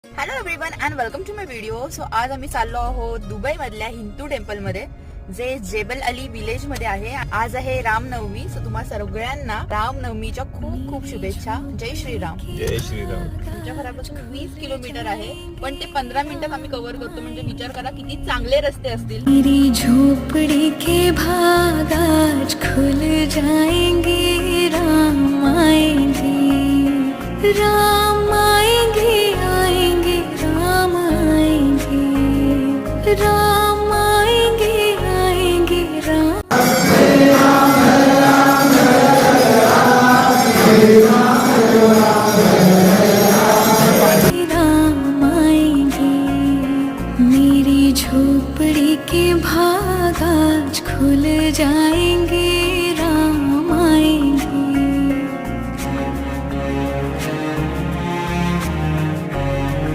Hello everyone and welcome to my video. So आज आम्ही चाललो आहोत दुबई मधल्या हिंदू टेम्पल मध्ये, जे जेबल अली विलेज मध्ये आहे. आज आहे रामनवमी. सो तुम्हा सगळ्यांना रामनवमीच्या खूप खूप शुभेच्छा. जय श्रीराम. जय श्रीराम. तुमच्या घरापासून 20 किलोमीटर आहे, पण ते 15 मिनिटात आम्ही कव्हर करतो. म्हणजे विचार करा किती चांगले रस्ते असतील. मेरी झोपड़ी के भाग आज खुल जाएंगे, राम आएंगे, राम आएंगे, आएंगे, राम आएंगे, राम आएंगे, आएंगे, राम राम आएंगे. मेरी झोपड़ी के भाग आज खुल जाएंगे,